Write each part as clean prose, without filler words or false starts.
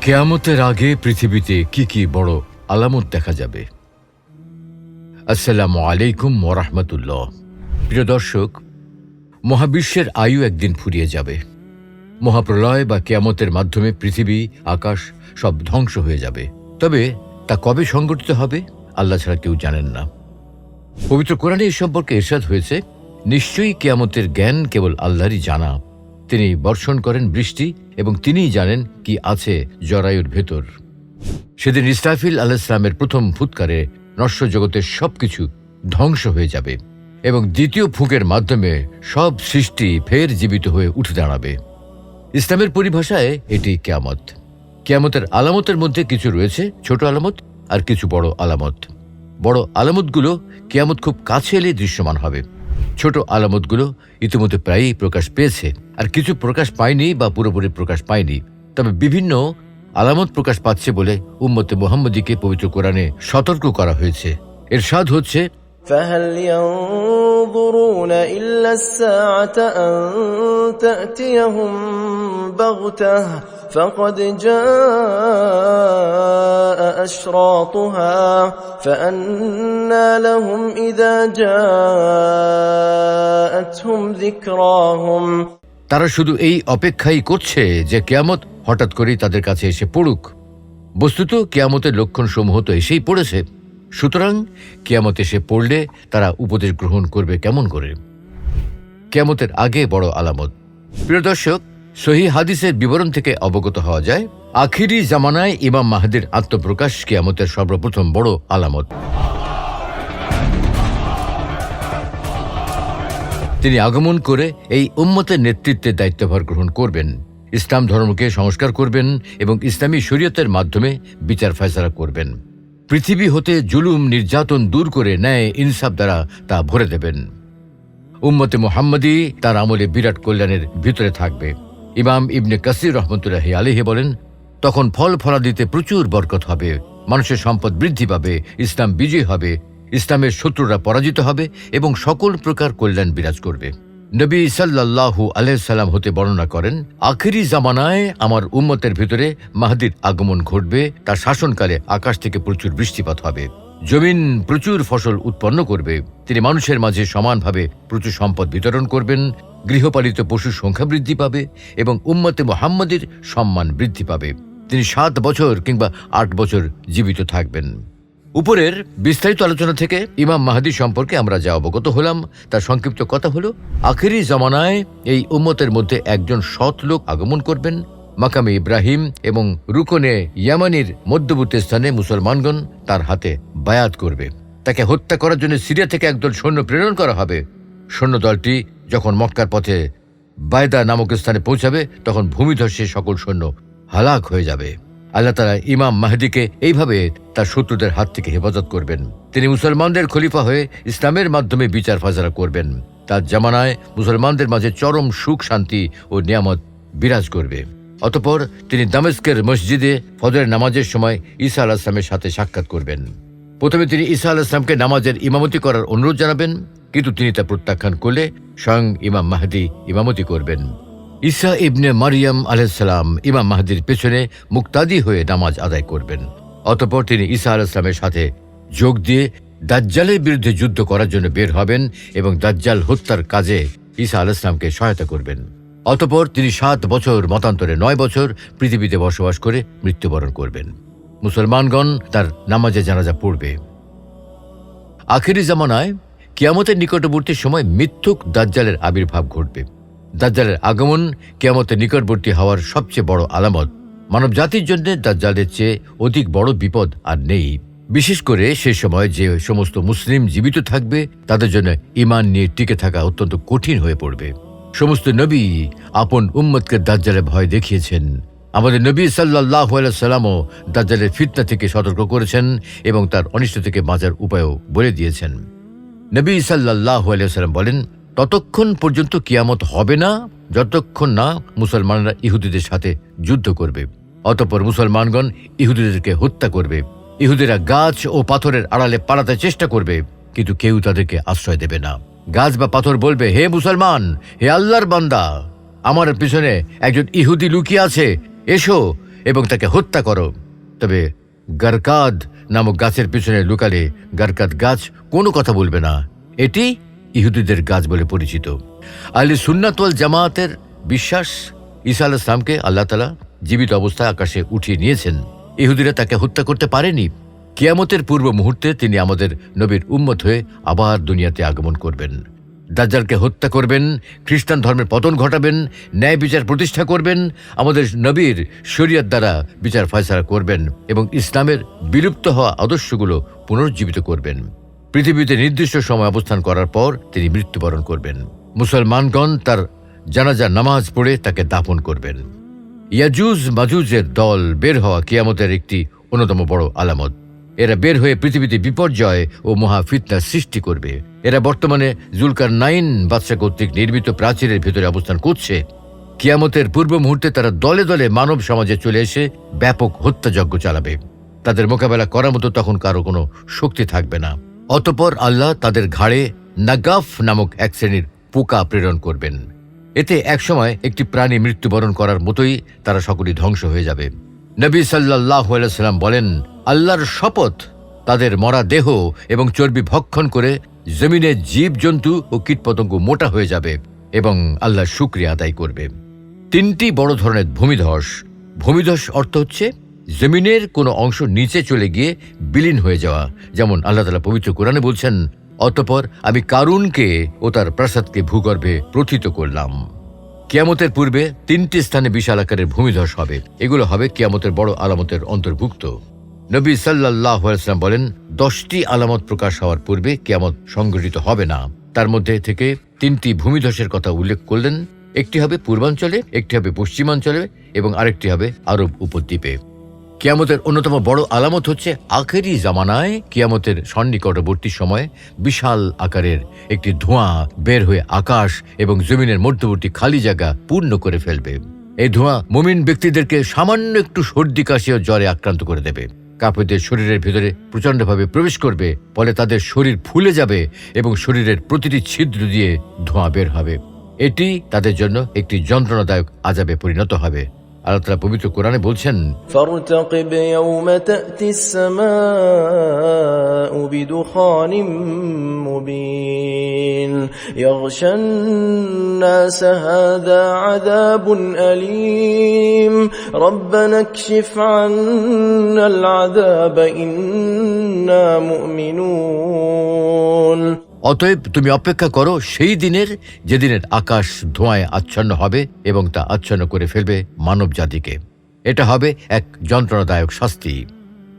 কিয়ামতের আগে পৃথিবীতে কি কি বড় আলামত দেখা যাবে। আসসালামু আলাইকুম ওয়া রাহমাতুল্লাহ। প্রিয় দর্শক, মহাবিশ্বের আয়ু একদিন ফুরিয়ে যাবে। মহাপ্রলয় বা কিয়ামতের মাধ্যমে পৃথিবী, আকাশ সব ধ্বংস হয়ে যাবে। তবে তা কবে সংঘটিত হবে আল্লাহ ছাড়া কেউ জানেন না। পবিত্র কোরআনে এই সম্পর্কে ইরশাদ হয়েছে, নিশ্চয়ই কিয়ামতের জ্ঞান কেবল আল্লাহরই জানা। তিনি বর্ষণ করেন বৃষ্টি এবং তিনিই জানেন কি আছে জরায়ুর ভেতর। সেদিন ইসরাফিল আলাইহিস সালামের প্রথম ফুৎকারে নশ্বর জগতের সবকিছু ধ্বংস হয়ে যাবে এবং দ্বিতীয় ফুঁকের মাধ্যমে সব সৃষ্টি ফের জীবিত হয়ে উঠে দাঁড়াবে। ইসলামের পরিভাষায় এটি কিয়ামত। কিয়ামতের আলামতের মধ্যে কিছু রয়েছে ছোট আলামত আর কিছু বড় আলামত। বড় আলামতগুলো কিয়ামত খুব কাছে এলে দৃশ্যমান হবে। ছোট আলামতগুলো ইতিমধ্যে প্রায়ই প্রকাশ পেয়েছে, আর কিছু প্রকাশ পায়নি বা পুরোপুরি প্রকাশ পায়নি। তবে বিভিন্ন আলামত প্রকাশ পাচ্ছে বলে উম্মতে মুহাম্মদীকে পবিত্র কোরআনে সতর্ক করা হয়েছে। ইরশাদ হচ্ছে, فهل ينظرون إلا الساعة أن تأتيهم بغتة فقد جاء أشراطها فأنى لهم إذا جاءتهم ذكراهم। তারা শুধু এই অপেক্ষাই করছে যে কিয়ামত হঠাৎ করেই তাদের কাছে এসে পড়ুক। বস্তুত কিয়ামতের লক্ষণসমূহ তো এসেই পড়েছে। সুতরাং কিয়ামত এসে পড়লে তারা উপদেশ গ্রহণ করবে কেমন করে? কিয়ামতের আগে বড় আলামত। প্রিয় দর্শক, সহিহ হাদিসের বিবরণ থেকে অবগত হওয়া যায়, আখিরি জামানায় ইমাম মাহদীর আত্মপ্রকাশ কিয়ামতের সর্বপ্রথম বড় আলামত। তিনি আগমন করে এই উম্মতের নেতৃত্বের দায়িত্বভার গ্রহণ করবেন, ইসলাম ধর্মকে সংস্কার করবেন এবং ইসলামী শরীয়তের মাধ্যমে বিচার ফয়সালা করবেন। পৃথিবী হতে জুলুম নির্যাতন দূর করে ন্যায় ইনসাফ দ্বারা তা ভরে দেবেন। উম্মতে মুহাম্মদী তার আমলে বিরাট কল্যাণের ভিতরে থাকবে। ইমাম ইবনে কাসির রহমতুল্লাহি আলাইহি বলেন, তখন ফল ফলাদিতে প্রচুর বরকত হবে, মানুষের সম্পদ বৃদ্ধি পাবে, ইসলাম বিজয়ী হবে, ইসলামের শত্রুরা পরাজিত হবে এবং সকল প্রকার কল্যাণ বিরাজ করবে। নবী সাল্লাল্লাহু আলাইহি সাল্লাম হতে বর্ণনা করেন, আখিরি জামানায় আমার উম্মতের ভিতরে মাহদীর আগমন ঘটবে। তার শাসনকালে আকাশ থেকে প্রচুর বৃষ্টিপাত হবে, জমিন প্রচুর ফসল উৎপন্ন করবে। তিনি মানুষের মাঝে সমানভাবে প্রচুর সম্পদ বিতরণ করবেন, গৃহপালিত পশুর সংখ্যা বৃদ্ধি পাবে এবং উম্মতে মুহাম্মদীর সম্মান বৃদ্ধি পাবে। তিনি 7 বছর কিংবা 8 বছর জীবিত থাকবেন। উপরের বিস্তারিত আলোচনা থেকে ইমাম মাহদী সম্পর্কে আমরা যা অবগত হলাম তার সংক্ষিপ্ত কথা হলো, আখিরি জামানায় এই উম্মতের মধ্যে একজন সৎ লোক আগমন করবেন। মাকামে ইব্রাহিম এবং রুকনে ইয়ামানির মধ্যবর্তী স্থানে মুসলমানগণ তার হাতে বায়াত করবে। তাকে হত্যা করার জন্য সিরিয়া থেকে একদল সৈন্য প্রেরণ করা হবে। সৈন্যদলটি যখন মক্কার পথে বায়দা নামক স্থানে পৌঁছাবে, তখন ভূমিধসে সকল সৈন্য হালাক হয়ে যাবে। আল্লাহ তাআলা ইমাম মাহদীকে এইভাবে তার শত্রুদের হাত থেকে হেফাজত করবেন। তিনি মুসলমানদের খলিফা হয়ে ইসলামের মাধ্যমে বিচার ফায়সালা করবেন। তার জামানায় মুসলমানদের মাঝে চরম সুখ শান্তি ও নিয়ামত বিরাজ করবে। অতঃপর তিনি দামেস্কের মসজিদে ফজরের নামাজের সময় ঈসা আলাইহিস সালামের সাথে সাক্ষাৎ করবেন। প্রথমে তিনি ঈসা আলাইহিস সালামকে নামাজের ইমামতি করার অনুরোধ জানাবেন, কিন্তু তিনি তা প্রত্যাখ্যান করলে স্বয়ং ইমাম মাহদী ইমামতি করবেন। ঈসা ইবনে মারিয়াম আলাইহিস সালাম ইমাম মাহদীর পেছনে মুক্তাদি হয়ে নামাজ আদায় করবেন। অতঃপর তিনি ঈসা আলাইহিস সালামের সাথে যোগ দিয়ে দাজ্জালের বিরুদ্ধে যুদ্ধ করার জন্য বের হবেন এবং দাজ্জাল হত্যার কাজে ঈসা আলাইহিস সালামকে সহায়তা করবেন। অতঃপর তিনি 7 বছর মতান্তরে 9 বছর পৃথিবীতে বসবাস করে মৃত্যুবরণ করবেন। মুসলমানগণ তার নামাজে জানাজা পড়বে। আখিরি জামানায় কিয়ামতের নিকটবর্তী সময় মিথ্যুক দাজ্জালের আবির্ভাব ঘটবে। দাজ্জালের আগমন কিয়ামতের নিকটবর্তী হওয়ার সবচেয়ে বড় আলামত। মানব জাতির জন্য দাজ্জালের চেয়ে অধিক বড় বিপদ আর নেই। বিশেষ করে সে সময় যে সমস্ত মুসলিম জীবিত থাকবে তাদের জন্য ঈমান নিয়ে টিকে থাকা অত্যন্ত কঠিন হয়ে পড়বে। সমস্ত নবী আপন উম্মতকে দাজ্জালের ভয় দেখিয়েছেন। আমাদের নবী সাল্লাল্লাহু আলাইহি সাল্লামও দাজ্জালের ফিতনা থেকে সতর্ক করেছেন এবং তার অনিষ্ট থেকে বাঁচার উপায়ও বলে দিয়েছেন। নবী সাল্লাল্লাহু আলাইহি সাল্লাম বলেন, ততক্ষণ পর্যন্ত কিয়ামত হবে না যতক্ষণ না মুসলমানরা ইহুদিদের সাথে যুদ্ধ করবে। অতঃপর মুসলমানগণ ইহুদিদেরকে হত্যা করবে। ইহুদিরা গাছ ও পাথরের আড়ালে পালাতে চেষ্টা করবে, কিন্তু কেউ তাদেরকে আশ্রয় দেবে না। গাছ বা পাথর বলবে, হে মুসলমান, হে আল্লাহর বান্দা, আমার পিছনে একজন ইহুদি লুকিয়ে আছে, এসো এবং তাকে হত্যা করো। তবে গারকাদ নামক গাছের পিছনে লুকালে গারকাদ গাছ কোনো কথা বলবে না। এটি ইহুদিদের গাছ বলে পরিচিত। আহলে সুন্নাত ওয়াল জামায়াতের বিশ্বাস, ঈসা আলাইহিস সালামকে আল্লাহ তাআলা জীবিত অবস্থায় আকাশে উঠিয়ে নিয়েছেন। ইহুদিরা তাকে হত্যা করতে পারেনি। কিয়ামতের পূর্ব মুহূর্তে তিনি আমাদের নবীর উম্মত হয়ে আবার দুনিয়াতে আগমন করবেন, দাজ্জালকে হত্যা করবেন, খ্রিস্টান ধর্মের পতন ঘটাবেন, ন্যায় বিচার প্রতিষ্ঠা করবেন, আমাদের নবীর শরীয়ত দ্বারা বিচার ফয়সালা করবেন এবং ইসলামের বিলুপ্ত হওয়া আদর্শগুলো পুনরুজ্জীবিত করবেন। পৃথিবীতে নির্দিষ্ট সময় অবস্থান করার পর তিনি মৃত্যুবরণ করবেন। মুসলমানগণ তার জানাজা নামাজ পড়ে তাকে দাফন করবেন। ইয়াজুজ মাজুজের দল বের হওয়া কিয়ামতের একটি অন্যতম বড় আলামত। এরা বের হয়ে পৃথিবীতে বিপর্যয় ও মহা ফিতনার সৃষ্টি করবে। এরা বর্তমানে জুলকারনাইন বাদশা কর্তৃক নির্মিত প্রাচীরের ভেতরে অবস্থান করছে। কিয়ামতের পূর্ব মুহূর্তে তারা দলে দলে মানব সমাজে চলে এসে ব্যাপক হত্যাযজ্ঞ চালাবে। তাদের মোকাবেলা করার মতো তখন কারো কোনো শক্তি থাকবে না। অতঃপর আল্লাহ তাদের ঘাড়ে নাগাফ নামক এক শ্রেণীর পোকা প্রেরণ করবেন। এতে একসময় একটি প্রাণী মৃত্যুবরণ করার মতোই তারা সকলেই ধ্বংস হয়ে যাবে। নবী সাল্লাল্লাহু আলাইহি সাল্লাম বলেন, আল্লাহর শপথ, তাদের মরা দেহ এবং চর্বি ভক্ষণ করে জমিনের জীবজন্তু ও কীটপতঙ্গ মোটা হয়ে যাবে এবং আল্লাহর শুকরিয়া আদায় করবে। তিনটি বড় ধরনের ভূমিধস। ভূমিধস অর্থ হচ্ছে জমিনের কোনো অংশ নিচে চলে গিয়ে বিলীন হয়ে যাওয়া, যেমন আল্লাহ তাআলা পবিত্র কোরআনে বলছেন, অতঃপর আমি কারুনকে ও তার প্রাসাদকে ভূগর্ভে প্রথিত করলাম। কিয়ামতের পূর্বে তিনটি স্থানে বিশাল আকারের ভূমিধস হবে। এগুলো হবে কিয়ামতের বড় আলামতের অন্তর্ভুক্ত। নবী সাল্লাল্লাহু আলাইহি ওয়াসাল্লাম বলেন, 10টি আলামত প্রকাশ হওয়ার পূর্বে কিয়ামত সংঘটিত হবে না। তার মধ্যে থেকে 3টি ভূমিধসের কথা উল্লেখ করলেন। একটি হবে পূর্বাঞ্চলে, একটি হবে পশ্চিমাঞ্চলে এবং আরেকটি হবে আরব উপদ্বীপে। কিয়ামতের অন্যতম বড় আলামত হচ্ছে আখেরি জামানায় কিয়ামতের সন্নিকটবর্তী সময়ে বিশাল আকারের একটি ধোঁয়া বের হয়ে আকাশ এবং জমিনের মধ্যবর্তী খালি জায়গা পূর্ণ করে ফেলবে। এই ধোঁয়া মুমিন ব্যক্তিদেরকে সামান্য একটু সর্দি কাশি ও জ্বরে আক্রান্ত করে দেবে। কাফেরদের শরীরের ভিতরে প্রচণ্ডভাবে প্রবেশ করবে, ফলে তাদের শরীর ফুলে যাবে এবং শরীরের প্রতিটি ছিদ্র দিয়ে ধোঁয়া বের হবে। এটি তাদের জন্য একটি যন্ত্রণাদায়ক আযাবে পরিণত হবে। আল্লাহ তাআলা পবিত্র কোরআনে বলছেন, فارتقب يوم تأتي السماء بدخان مبين يغشى الناس هذا عذاب أليم ربنا اكشف عنا العذاب إنا مؤمنون। অতএব তুমি অপেক্ষা করো সেই দিনের, যেদিনের আকাশ ধোঁয়ায় আচ্ছন্ন হবে এবং তা আচ্ছন্ন করে ফেলবে মানব জাতিকে। এটা হবে এক যন্ত্রণাদায়ক শাস্তি।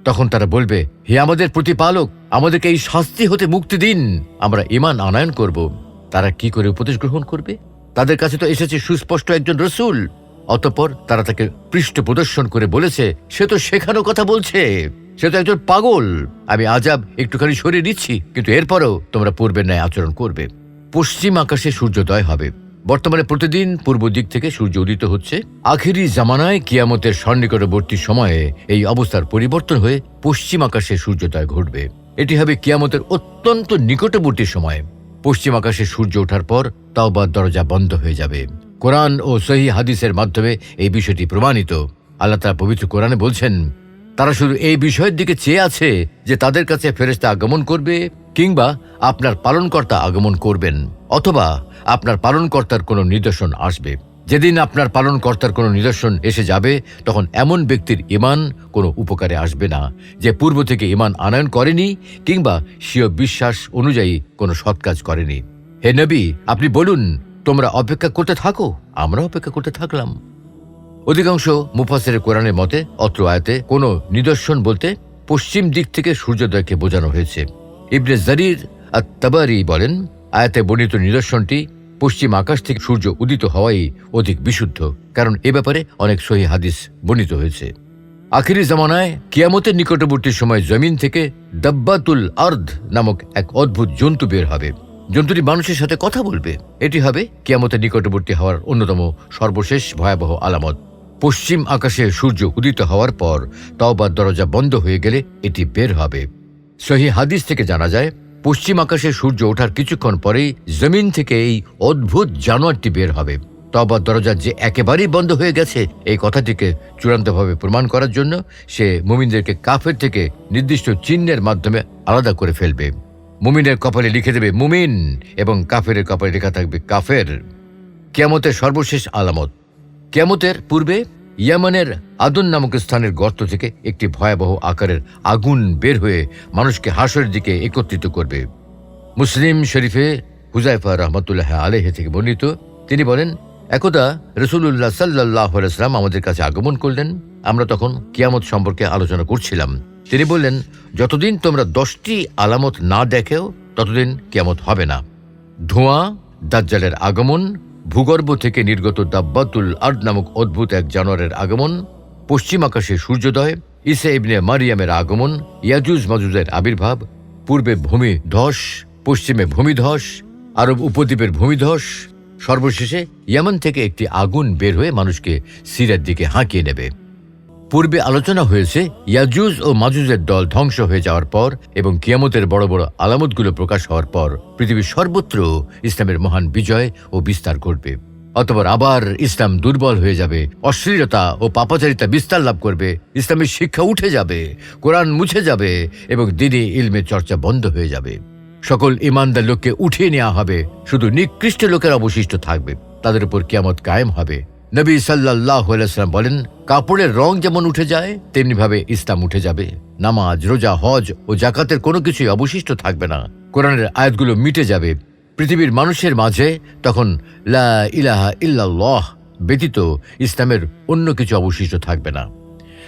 তখন তারা বলবে, হে আমাদের প্রতিপালক, আমাদেরকে এই শাস্তি হতে মুক্তি দিন, আমরা ঈমান আনয়ন করব। তারা কি করে উপদেশ গ্রহণ করবে? তাদের কাছে তো এসেছে সুস্পষ্ট একজন রসূল। অতঃপর তারা তাকে পৃষ্ঠ প্রদর্শন করে বলেছে, সে তো শেখানো কথা বলছে, সে তো একজন পাগল। আমি আযাব একটুখানি সরিয়ে দিচ্ছি, কিন্তু এরপরও তোমরা পূর্বের ন্যায় আচরণ করবে। পশ্চিম আকাশে সূর্যোদয় হবে। বর্তমানে প্রতিদিন পূর্ব দিক থেকে সূর্য উদিত হচ্ছে। আখেরি জামানায় কিয়ামতের সন্নিকটবর্তী সময়ে এই অবস্থার পরিবর্তন হয়ে পশ্চিম আকাশে সূর্যোদয় ঘটবে। এটি হবে কিয়ামতের অত্যন্ত নিকটবর্তী সময়। পশ্চিম আকাশে সূর্য ওঠার পর তাওবার দরজা বন্ধ হয়ে যাবে। কোরআন ও সহিহ হাদিসের মাধ্যমে এই বিষয়টি প্রমাণিত। আল্লাহ তাআলা পবিত্র কোরআনে বলছেন, তারা শুধু এই বিষয়ের দিকে চেয়ে আছে যে তাদের কাছে ফেরেশতা আগমন করবে, কিংবা আপনার পালনকর্তা আগমন করবেন, অথবা আপনার পালনকর্তার কোনো নিদর্শন আসবে। যেদিন আপনার পালনকর্তার কোনো নিদর্শন এসে যাবে, তখন এমন ব্যক্তির ঈমান কোনো উপকারে আসবে না যে পূর্ব থেকে ঈমান আনয়ন করেনি কিংবা স্বীয় বিশ্বাস অনুযায়ী কোনো সৎ কাজ করেনি। হে নবী, আপনি বলুন, তোমরা অপেক্ষা করতে থাকো, আমরা অপেক্ষা করতে থাকলাম। অধিকাংশ মুফাসসিরে কোরআনের মতে অত্র আয়াতে কোনো নিদর্শন বলতে পশ্চিম দিক থেকে সূর্যোদয়কে বোঝানো হয়েছে। ইবনে জারির আত-তাবারি বলেন, আয়াতে বর্ণিত নিদর্শনটি পশ্চিম আকাশ থেকে সূর্য উদিত হওয়াই অধিক বিশুদ্ধ, কারণ এ ব্যাপারে অনেক সহিহ হাদিস বর্ণিত হয়েছে। আখিরি জামানায় কিয়ামতের নিকটবর্তী সময় জমিন থেকে দাব্বাতুল আরদ নামক এক অদ্ভুত জন্তু বের হবে। জন্তুটি মানুষের সাথে কথা বলবে। এটি হবে কিয়ামতের নিকটবর্তী হওয়ার অন্যতম সর্বশেষ ভয়াবহ আলামত। পশ্চিম আকাশে সূর্য উদিত হওয়ার পর তাওবার দরজা বন্ধ হয়ে গেলে এটি বের হবে। সহিহ হাদিস থেকে জানা যায়, পশ্চিম আকাশে সূর্য ওঠার কিছুক্ষণ পরেই জমিন থেকে এই অদ্ভুত জানোয়ারটি বের হবে। তওবার দরজা যে একেবারেই বন্ধ হয়ে গেছে এই কথাটিকে চূড়ান্তভাবে প্রমাণ করার জন্য সে মুমিনদেরকে কাফের থেকে নির্দিষ্ট চিহ্নের মাধ্যমে আলাদা করে ফেলবে। মুমিনের কপালে লিখে দেবে মুমিন এবং কাফেরের কপালে লেখা থাকবে কাফের। কিয়ামতের সর্বশেষ আলামত। কিয়ামতের পূর্বে ইয়ামানের আদন নামক স্থানের গর্ত থেকে একটি ভয়াবহ আকারের আগুন বের হয়ে মানুষকে হাসরের দিকে একত্রিত করবে। মুসলিম শরীফে হুযায়ফা রাহমাতুল্লাহ আলাইহি থেকে বর্ণিত, তিনি বলেন, একদা রাসূলুল্লাহ সাল্লাল্লাহু আলাইহি ওয়াসাল্লাম আমাদের কাছে আগমন করলেন। আমরা তখন কিয়ামত সম্পর্কে আলোচনা করছিলাম। তিনি বললেন, যতদিন তোমরা 10টি আলামত না দেখেও ততদিন কিয়ামত হবে না। ধোঁয়া, দাজ্জালের আগমন, ভূগর্ভ থেকে নির্গত দাব্বাতুল আরদ নামক অদ্ভুত এক জানোয়ারের আগমন, পশ্চিম আকাশে সূর্যোদয়, ঈসা ইবনে মারিয়ামের আগমন, ইয়াজুজ মাজুজের আবির্ভাব, পূর্বে ভূমিধস, পশ্চিমে ভূমিধস, আরব উপদ্বীপের ভূমিধস, সর্বশেষে ইয়ামান থেকে একটি আগুন বের হয়ে মানুষকে সিরিয়ার দিকে হাঁকিয়ে নেবে। পূর্বে আলোচনা হয়েছে ইয়াজুজ ও মাজুজের দল ধ্বংস হয়ে যাওয়ার পর এবং কিয়ামতের বড় বড় আলামতগুলো প্রকাশ হওয়ার পর পৃথিবীর সর্বত্র ইসলামের মহান বিজয় ও বিস্তার ঘটবে। অতঃপর আবার ইসলাম দুর্বল হয়ে যাবে, অশ্লীলতা ও পাপাচারিতা বিস্তার লাভ করবে, ইসলামের শিক্ষা উঠে যাবে, কোরআন মুছে যাবে এবং দ্বীনি ইলমের চর্চা বন্ধ হয়ে যাবে। সকল ইমানদার লোককে উঠিয়ে নেওয়া হবে, শুধু নিকৃষ্ট লোকের অবশিষ্ট থাকবে। তাদের উপর কিয়ামত কায়েম হবে। নবী সাল্লাল্লাহু আলাইহি ওয়াসাল্লাম বলেন, কাপড়ের রং যেমন উঠে যায় তেমনি ভাবে ইসলাম উঠে যাবে। নামাজ, রোজা, হজ ও জাকাতের কোনো কিছুই অবশিষ্ট থাকবে না। কোরআনের আয়াতগুলো মিটে যাবে। পৃথিবীর মানুষের মাঝে তখন লা ইলাহা ইল্লাল্লাহ ব্যতীত ইসলামের অন্য কিছু অবশিষ্ট থাকবে না।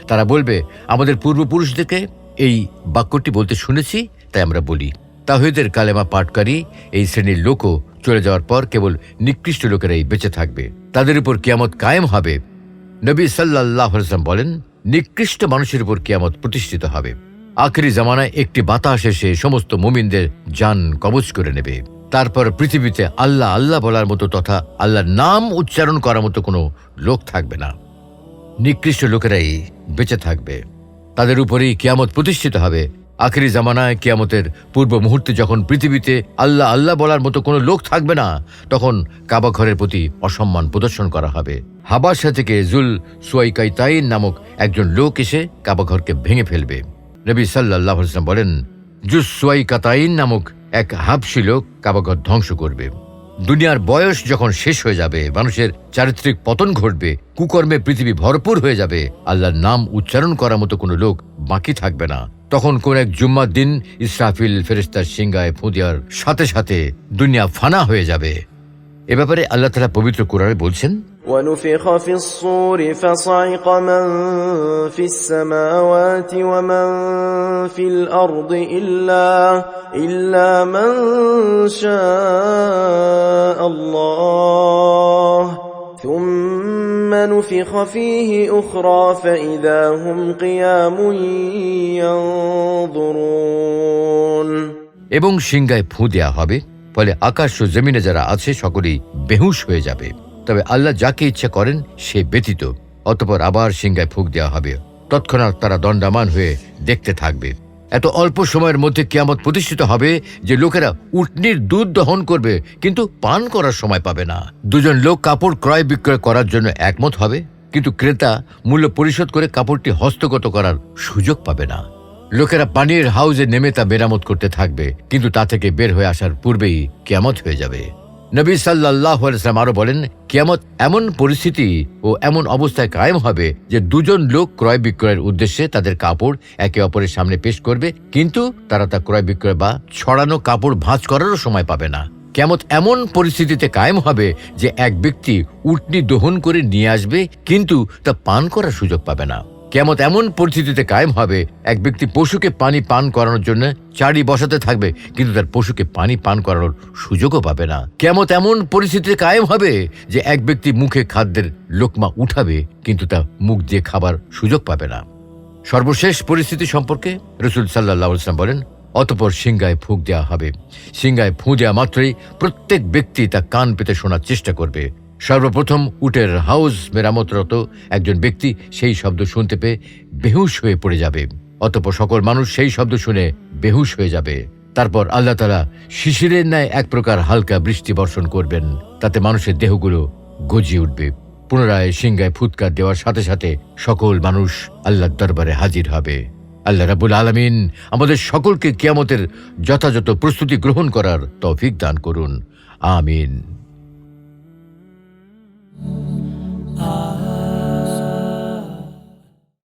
তারা বলবে, আমাদের পূর্বপুরুষদেরকে এই বাক্যটি বলতে শুনেছি, তাই আমরা বলি। তাওহীদের কালেমা পাঠকারী এই শ্রেণীর লোকও চলে যাওয়ার পর কেবল নিকৃষ্ট লোকেরাই বেঁচে থাকবে। তাদের উপর কিয়ামত কায়েম হবে। নবী সাল্লাল্লাহু আলাইহি ওয়াসাল্লাম বলেন, নিকৃষ্ট মানুষের উপর কিয়ামত প্রতিষ্ঠিত হবে। আখেরি জামানায় একটি বাতাস এসে সমস্ত মুমিনদের জান কবজ করে নেবে। তারপর পৃথিবীতে আল্লাহ আল্লাহ বলার মতো তথা আল্লাহর নাম উচ্চারণ করার মতো কোনো লোক থাকবে না। নিকৃষ্ট লোকেরাই বেঁচে থাকবে। তাদের উপরেই কিয়ামত প্রতিষ্ঠিত হবে। আখেরি জামানায় কিয়ামতের পূর্ব মুহূর্তে যখন পৃথিবীতে আল্লাহ আল্লাহ বলার মতো কোনো লোক থাকবে না, তখন কাবা ঘরের প্রতি অসম্মান প্রদর্শন করা হবে। হাবাসা থেকে জুল সুয়াইকাইতাইন নামক একজন লোক এসে কাবা ঘরকে ভেঙে ফেলবে। নবী সাল্লাল্লাহু আলাইহি ওয়াসাল্লাম বলেন, জুস সুয়াইকাতাইন নামক এক হাবশী লোক কাবা ঘর ধ্বংস করবে। দুনিয়ার বয়স যখন শেষ হয়ে যাবে, মানুষের চারিত্রিক পতন ঘটবে, কুকর্মে পৃথিবী ভরপুর হয়ে যাবে, আল্লাহর নাম উচ্চারণ করার মতো কোনো লোক বাকি থাকবে না। তখন কোন এক জুম্মার দিন ইসরাফিল ফেরেশতার সিংহায় ফু দেওয়ার সাথে সাথে দুনিয়া ফানা হয়ে যাবে। এ ব্যাপারে আল্লাহ তাআলা পবিত্র কোরআনে বলছেন, ونفخ في الصور فصعق من في السماوات ومن في الأرض إلا من شاء الله ثم نفخ فيه أخرى فإذا هم قيام ينظرون। এবং সিংহায় ফু দেয়া হবে, ফলে আকাশ ও জমিনে যারা আছে সকলেই বেহুশ হয়ে যাবে, তবে আল্লাহ যাকে ইচ্ছা করেন সে ব্যতীত। অতঃপর আবার সিংহায় ফুঁক দেওয়া হবে। তৎক্ষণাৎ তারা দণ্ডায়মান হয়ে দেখতে থাকবে। এত অল্প সময়ের মধ্যে কিয়ামত প্রতিষ্ঠিত হবে যে লোকেরা উটনির দুধ দহন করবে কিন্তু পান করার সময় পাবে না। দুজন লোক কাপড় ক্রয় বিক্রয় করার জন্য একমত হবে, কিন্তু ক্রেতা মূল্য পরিশোধ করে কাপড়টি হস্তগত করার সুযোগ পাবে না। লোকেরা পানির হাউজে নেমে তা মেরামত করতে থাকবে, কিন্তু তা থেকে বের হয়ে আসার পূর্বেই কিয়ামত হয়ে যাবে। নবী সাল্লাল্লাহু আলাইহি ওয়াসাল্লাম আরো বলেন, কিয়ামত এমন পরিস্থিতি ও এমন অবস্থায় কায়েম হবে যে দুজন লোক ক্রয় বিক্রয়ের উদ্দেশ্যে তাদের কাপড় একে অপরের সামনে পেশ করবে, কিন্তু তারা তা ক্রয় বিক্রয় বা ছড়ানো কাপড় ভাঁজ করারও সময় পাবে না। কিয়ামত এমন পরিস্থিতিতে কায়েম হবে যে এক ব্যক্তি উটনি দহন করে নিয়ে আসবে, কিন্তু তা পান করার সুযোগ পাবে না। কিয়ামত এমন পরিস্থিতিতে কায়েম হবে এক ব্যক্তি পশুকে পানি পান করানোর জন্য চারি বসাতে থাকবে, কিন্তু তার পশুকে পানি পান করানোর সুযোগও পাবে না। কিয়ামত এমন পরিস্থিতিতে কায়েম হবে যে এক ব্যক্তি মুখে খাদ্যের লোকমা উঠাবে, কিন্তু তা মুখ দিয়ে খাবার সুযোগ পাবে না। সর্বশেষ পরিস্থিতি সম্পর্কে রাসূল সাল্লাল্লাহু আলাইহি ওয়াসাল্লাম বলেন, অতঃপর সিংহায় ফুঁক দেওয়া হবে। সিংহায় ফু দেওয়া মাত্রই প্রত্যেক ব্যক্তি তা কান পেতে শোনার চেষ্টা করবে। সর্বপ্রথম উটের হাউস মেরামতরত একজন ব্যক্তি সেই শব্দ শুনতে পেয়ে বেহুশ হয়ে পড়ে যাবে। অতঃপর সকল মানুষ সেই শব্দ শুনে বেহুশ হয়ে যাবে। তারপর আল্লাহ তাআলা শিশিরের ন্যায় এক প্রকার হালকা বৃষ্টি বর্ষণ করবেন, তাতে মানুষের দেহগুলো গজিয়ে উঠবে। পুনরায় সিংহায় ফুৎকার দেওয়ার সাথে সাথে সকল মানুষ আল্লাহর দরবারে হাজির হবে। আল্লাহ রাব্বুল আলামিন আমাদের সকলকে কিয়ামতের যথাযথ প্রস্তুতি গ্রহণ করার তৌফিক দান করুন। আমিন।